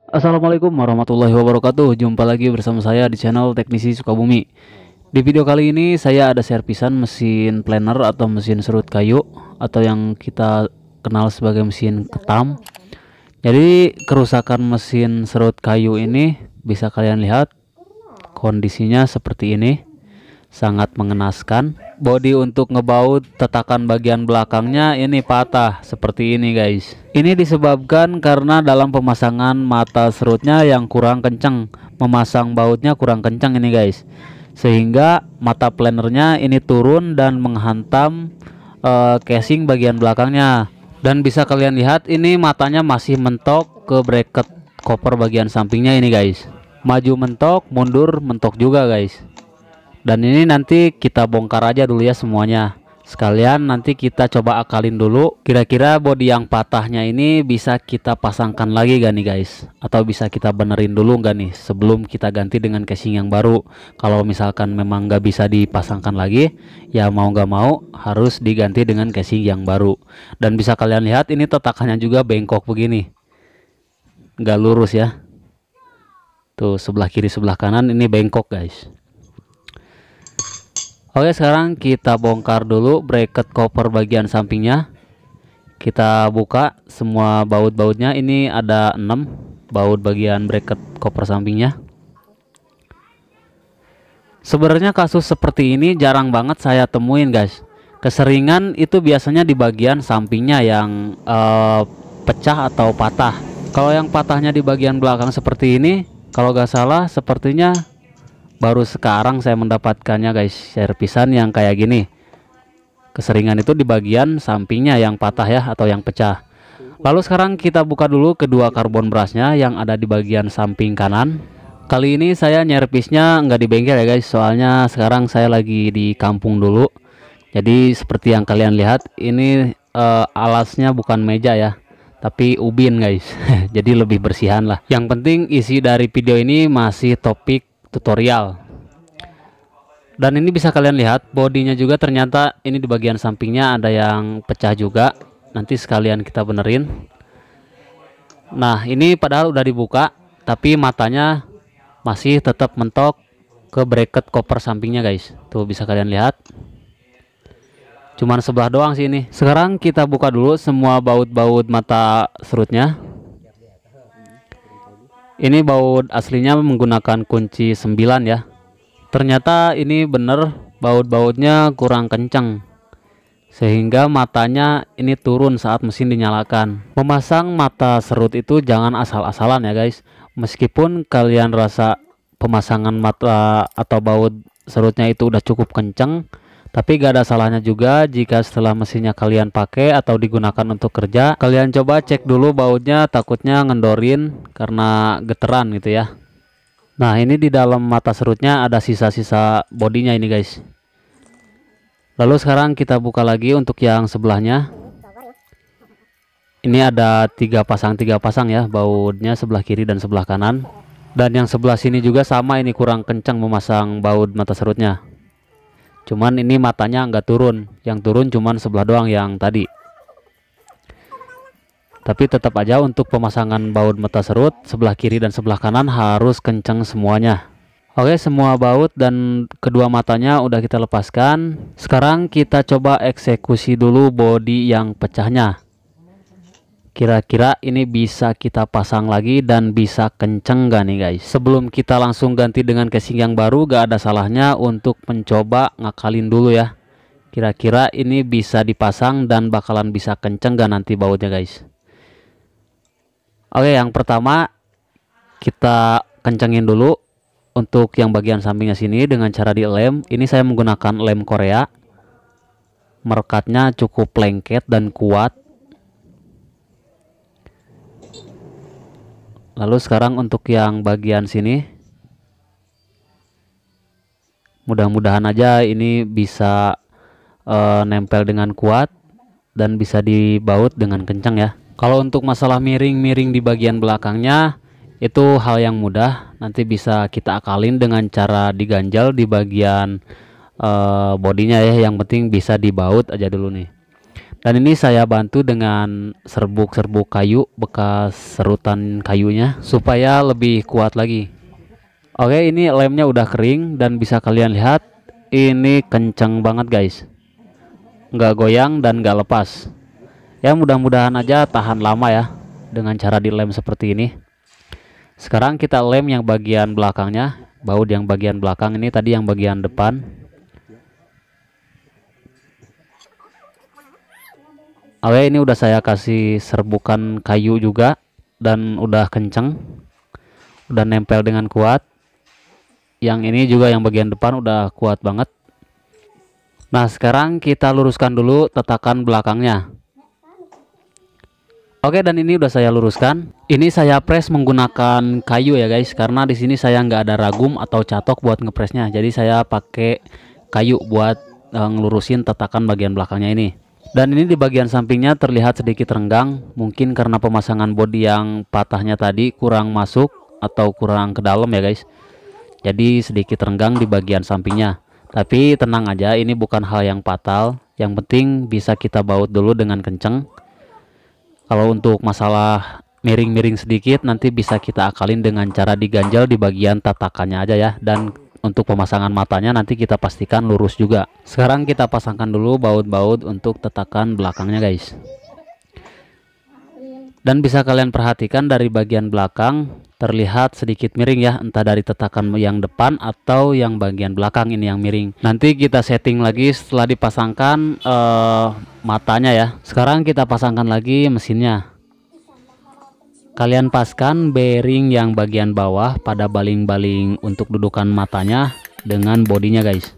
Assalamualaikum warahmatullahi wabarakatuh. Jumpa lagi bersama saya di channel Teknisi Sukabumi. Di video kali ini saya ada servisan mesin planer atau mesin serut kayu atau yang kita kenal sebagai mesin ketam. Jadi kerusakan mesin serut kayu ini bisa kalian lihat kondisinya seperti ini. Sangat mengenaskan. Bodi untuk ngebaut tetakan bagian belakangnya ini patah seperti ini guys. Ini disebabkan karena dalam pemasangan mata serutnya yang kurang kencang, memasang bautnya kurang kencang ini guys, sehingga mata planernya ini turun dan menghantam casing bagian belakangnya. Dan bisa kalian lihat ini matanya masih mentok ke bracket koper bagian sampingnya ini guys. Maju mentok, mundur mentok juga guys. Dan ini nanti kita bongkar aja dulu ya semuanya. Sekalian nanti kita coba akalin dulu. Kira-kira bodi yang patahnya ini bisa kita pasangkan lagi gak nih guys? Atau bisa kita benerin dulu gak nih sebelum kita ganti dengan casing yang baru? Kalau misalkan memang gak bisa dipasangkan lagi, ya mau gak mau harus diganti dengan casing yang baru. Dan bisa kalian lihat ini tetakannya juga bengkok begini, gak lurus ya. Tuh sebelah kiri sebelah kanan ini bengkok guys. Oke, sekarang kita bongkar dulu bracket koper bagian sampingnya. Kita buka semua baut-bautnya. Ini ada 6 baut bagian bracket koper sampingnya. Sebenarnya kasus seperti ini jarang banget saya temuin guys. Keseringan itu biasanya di bagian sampingnya yang pecah atau patah. Kalau yang patahnya di bagian belakang seperti ini, kalau gak salah sepertinya baru sekarang saya mendapatkannya guys, servisan yang kayak gini. Keseringan itu di bagian sampingnya yang patah ya atau yang pecah. Lalu sekarang kita buka dulu kedua karbon brusnya yang ada di bagian samping kanan. Kali ini saya nyervisnya nggak di bengkel ya guys, soalnya sekarang saya lagi di kampung dulu. Jadi seperti yang kalian lihat ini alasnya bukan meja ya, tapi ubin guys. Jadi lebih bersihan lah. Yang penting isi dari video ini masih topik tutorial. Dan ini bisa kalian lihat bodinya juga ternyata ini di bagian sampingnya ada yang pecah juga. Nanti sekalian kita benerin. Nah ini padahal udah dibuka, tapi matanya masih tetap mentok ke bracket koper sampingnya guys. Tuh bisa kalian lihat, cuman sebelah doang sih ini. Sekarang kita buka dulu semua baut-baut mata serutnya. Ini baut aslinya menggunakan kunci 9 ya. Ternyata ini bener baut-bautnya kurang kencang, sehingga matanya ini turun saat mesin dinyalakan. Memasang mata serut itu jangan asal-asalan ya guys. Meskipun kalian rasa pemasangan mata atau baut serutnya itu udah cukup kencang, tapi gak ada salahnya juga jika setelah mesinnya kalian pakai atau digunakan untuk kerja, kalian coba cek dulu bautnya, takutnya ngendorin karena geteran gitu ya. Nah ini di dalam mata serutnya ada sisa-sisa bodinya ini guys. Lalu sekarang kita buka lagi untuk yang sebelahnya. Ini ada tiga pasang ya bautnya, sebelah kiri dan sebelah kanan. Dan yang sebelah sini juga sama, ini kurang kencang memasang baut mata serutnya. Cuman ini matanya nggak turun, yang turun cuman sebelah doang yang tadi. Tapi tetap aja untuk pemasangan baut mata serut sebelah kiri dan sebelah kanan harus kencang semuanya. Oke, semua baut dan kedua matanya udah kita lepaskan. Sekarang kita coba eksekusi dulu bodi yang pecahnya. Kira-kira ini bisa kita pasang lagi dan bisa kenceng gak nih guys? Sebelum kita langsung ganti dengan casing yang baru, gak ada salahnya untuk mencoba ngakalin dulu ya. Kira-kira ini bisa dipasang dan bakalan bisa kenceng gak nanti bautnya guys? Oke, yang pertama kita kencengin dulu untuk yang bagian sampingnya sini dengan cara dilem. Ini saya menggunakan lem Korea. Merekatnya cukup lengket dan kuat. Lalu sekarang untuk yang bagian sini, mudah-mudahan aja ini bisa nempel dengan kuat dan bisa dibaut dengan kencang ya. Kalau untuk masalah miring-miring di bagian belakangnya itu hal yang mudah, nanti bisa kita akalin dengan cara diganjal di bagian bodinya ya. Yang penting bisa dibaut aja dulu nih. Dan ini saya bantu dengan serbuk-serbuk kayu bekas serutan kayunya supaya lebih kuat lagi. Oke, ini lemnya udah kering dan bisa kalian lihat ini kenceng banget guys, nggak goyang dan nggak lepas. Ya mudah-mudahan aja tahan lama ya dengan cara dilem seperti ini. Sekarang kita lem yang bagian belakangnya, baut yang bagian belakang, ini tadi yang bagian depan. Oke, ini udah saya kasih serbukan kayu juga dan udah kenceng, udah nempel dengan kuat. Yang ini juga yang bagian depan udah kuat banget. Nah, sekarang kita luruskan dulu tatakan belakangnya. Oke, dan ini udah saya luruskan. Ini saya press menggunakan kayu ya guys, karena di sini saya nggak ada ragum atau catok buat ngepresnya. Jadi saya pakai kayu buat ngelurusin tatakan bagian belakangnya ini. Dan ini di bagian sampingnya terlihat sedikit renggang, mungkin karena pemasangan bodi yang patahnya tadi kurang masuk atau kurang ke dalam ya guys. Jadi sedikit renggang di bagian sampingnya. Tapi tenang aja, ini bukan hal yang fatal. Yang penting bisa kita baut dulu dengan kenceng. Kalau untuk masalah miring-miring sedikit nanti bisa kita akalin dengan cara diganjal di bagian tatakannya aja ya. Dan untuk pemasangan matanya nanti kita pastikan lurus juga. Sekarang kita pasangkan dulu baut-baut untuk tatakan belakangnya guys. Dan bisa kalian perhatikan dari bagian belakang terlihat sedikit miring ya, entah dari tatakan yang depan atau yang bagian belakang ini yang miring. Nanti kita setting lagi setelah dipasangkan matanya ya. Sekarang kita pasangkan lagi mesinnya. Kalian paskan bearing yang bagian bawah pada baling-baling untuk dudukan matanya dengan bodinya guys.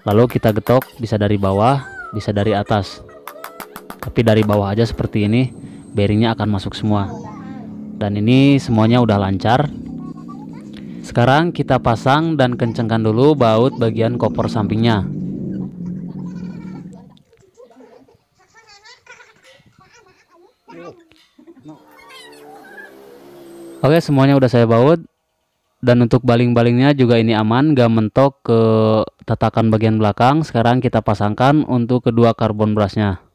Lalu kita getok, bisa dari bawah, bisa dari atas. Tapi dari bawah aja seperti ini, bearingnya akan masuk semua. Dan ini semuanya udah lancar. Sekarang kita pasang dan kencangkan dulu baut bagian koper sampingnya. Oke, semuanya udah saya baut. Dan untuk baling-balingnya juga ini aman, gak mentok ke tatakan bagian belakang. Sekarang kita pasangkan untuk kedua karbon brusnya.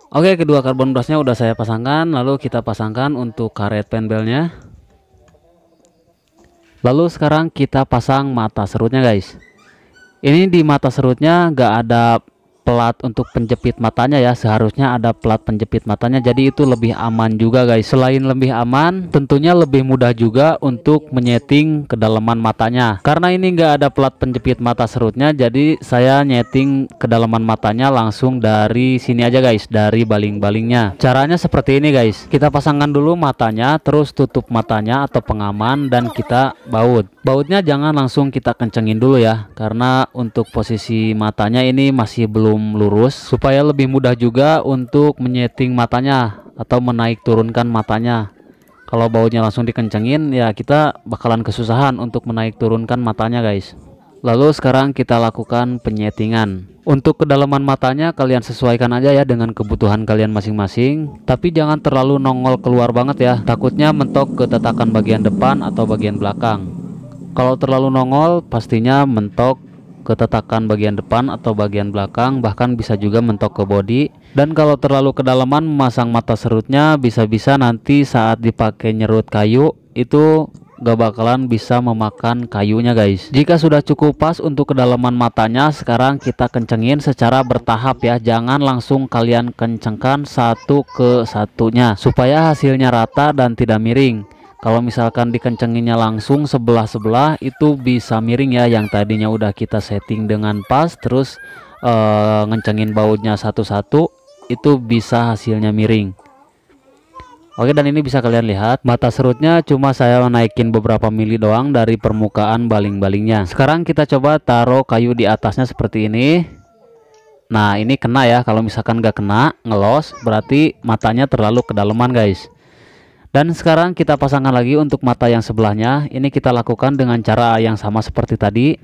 Oke, kedua karbon brusnya udah saya pasangkan. Lalu kita pasangkan untuk karet penbelnya. Lalu sekarang kita pasang mata serutnya guys. Ini di mata serutnya nggak ada pelat untuk penjepit matanya ya. Seharusnya ada pelat penjepit matanya, jadi itu lebih aman juga guys. Selain lebih aman, tentunya lebih mudah juga untuk menyeting kedalaman matanya. Karena ini nggak ada pelat penjepit mata serutnya, jadi saya nyeting kedalaman matanya langsung dari sini aja guys, dari baling-balingnya. Caranya seperti ini guys. Kita pasangkan dulu matanya, terus tutup matanya atau pengaman, dan kita baut. Bautnya jangan langsung kita kencengin dulu ya, karena untuk posisi matanya ini masih belum lurus, supaya lebih mudah juga untuk menyeting matanya atau menaik turunkan matanya. Kalau bautnya langsung dikencengin ya kita bakalan kesusahan untuk menaik turunkan matanya guys. Lalu sekarang kita lakukan penyetingan. Untuk kedalaman matanya kalian sesuaikan aja ya dengan kebutuhan kalian masing-masing, tapi jangan terlalu nongol keluar banget ya, takutnya mentok ke tatakan bagian depan atau bagian belakang. Kalau terlalu nongol pastinya mentok ke tatakan bagian depan atau bagian belakang, bahkan bisa juga mentok ke bodi. Dan kalau terlalu kedalaman memasang mata serutnya, bisa-bisa nanti saat dipakai nyerut kayu itu gak bakalan bisa memakan kayunya guys. Jika sudah cukup pas untuk kedalaman matanya, sekarang kita kencengin secara bertahap ya, jangan langsung kalian kencengkan satu ke satunya supaya hasilnya rata dan tidak miring. Kalau misalkan dikencenginnya langsung sebelah-sebelah itu bisa miring ya, yang tadinya udah kita setting dengan pas terus ngencengin bautnya satu-satu itu bisa hasilnya miring. Oke, dan ini bisa kalian lihat mata serutnya cuma saya naikin beberapa mili doang dari permukaan baling-balingnya. Sekarang kita coba taruh kayu di atasnya seperti ini. Nah, ini kena ya. Kalau misalkan gak kena, ngelos, berarti matanya terlalu kedalaman guys. Dan sekarang kita pasangkan lagi untuk mata yang sebelahnya. Ini kita lakukan dengan cara yang sama seperti tadi.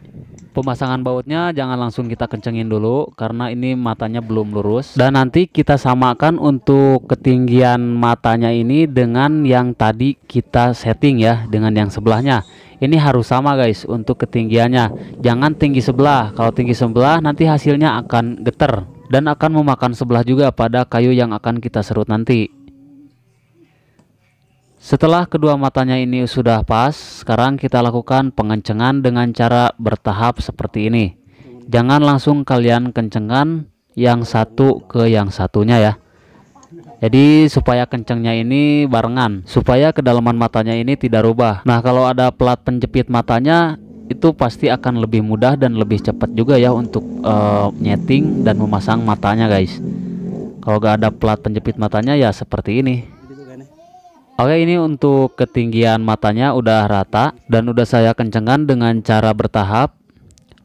Pemasangan bautnya jangan langsung kita kencengin dulu karena ini matanya belum lurus, dan nanti kita samakan untuk ketinggian matanya ini dengan yang tadi kita setting ya, dengan yang sebelahnya. Ini harus sama guys untuk ketinggiannya, jangan tinggi sebelah. Kalau tinggi sebelah nanti hasilnya akan geter dan akan memakan sebelah juga pada kayu yang akan kita serut nanti. Setelah kedua matanya ini sudah pas, sekarang kita lakukan pengencengan dengan cara bertahap seperti ini. Jangan langsung kalian kencengkan yang satu ke yang satunya ya. Jadi supaya kencengnya ini barengan, supaya kedalaman matanya ini tidak rubah. Nah, kalau ada plat penjepit matanya itu pasti akan lebih mudah dan lebih cepat juga ya untuk nyeting dan memasang matanya guys. Kalau gak ada plat penjepit matanya ya seperti ini. Oke, ini untuk ketinggian matanya udah rata dan udah saya kencengkan dengan cara bertahap.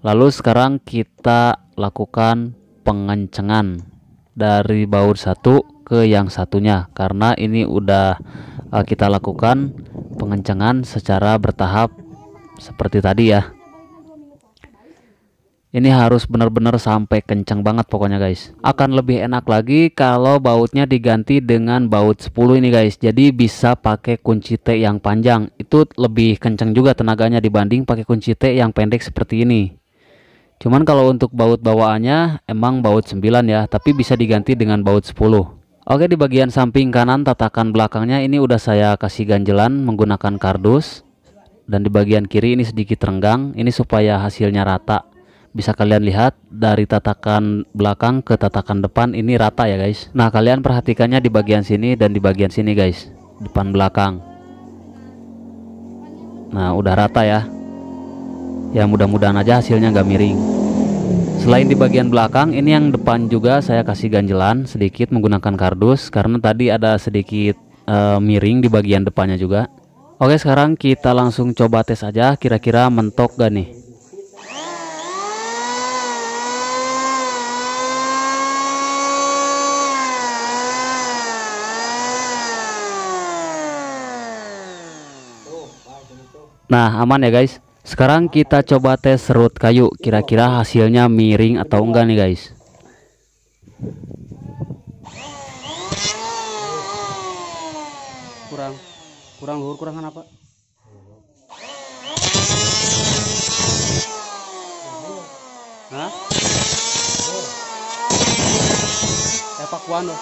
Lalu sekarang kita lakukan pengencengan dari baut satu ke yang satunya, karena ini udah kita lakukan pengencengan secara bertahap seperti tadi ya. Ini harus benar-benar sampai kencang banget pokoknya guys. Akan lebih enak lagi kalau bautnya diganti dengan baut 10 ini guys. Jadi bisa pakai kunci T yang panjang. Itu lebih kencang juga tenaganya dibanding pakai kunci T yang pendek seperti ini. Cuman kalau untuk baut bawaannya emang baut 9 ya, tapi bisa diganti dengan baut 10. Oke, di bagian samping kanan tatakan belakangnya ini udah saya kasih ganjelan menggunakan kardus. Dan di bagian kiri ini sedikit renggang, ini supaya hasilnya rata. Bisa kalian lihat dari tatakan belakang ke tatakan depan ini rata ya guys. Nah, kalian perhatikannya di bagian sini dan di bagian sini guys, depan belakang. Nah, udah rata ya. Ya mudah-mudahan aja hasilnya nggak miring. Selain di bagian belakang, ini yang depan juga saya kasih ganjelan sedikit menggunakan kardus karena tadi ada sedikit miring di bagian depannya juga. Oke, sekarang kita langsung coba tes aja kira-kira mentok gak nih. Nah, aman ya guys. Sekarang kita coba tes serut kayu, kira-kira hasilnya miring atau enggak nih guys. Kurang luhur, kurang apa? Hah? Evakuan loh.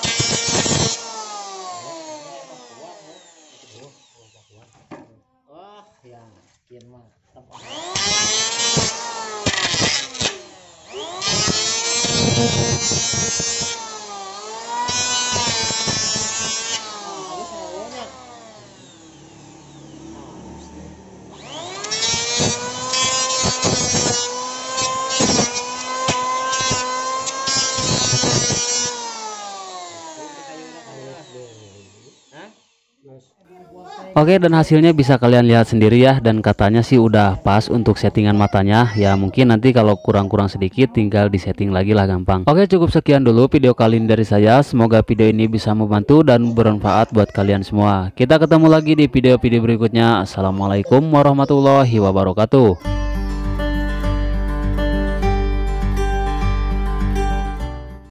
Oke, dan hasilnya bisa kalian lihat sendiri ya, dan katanya sih udah pas untuk settingan matanya. Ya mungkin nanti kalau kurang-kurang sedikit tinggal disetting lagi lah, gampang. Oke, cukup sekian dulu video kali ini dari saya. Semoga video ini bisa membantu dan bermanfaat buat kalian semua. Kita ketemu lagi di video-video berikutnya. Assalamualaikum warahmatullahi wabarakatuh.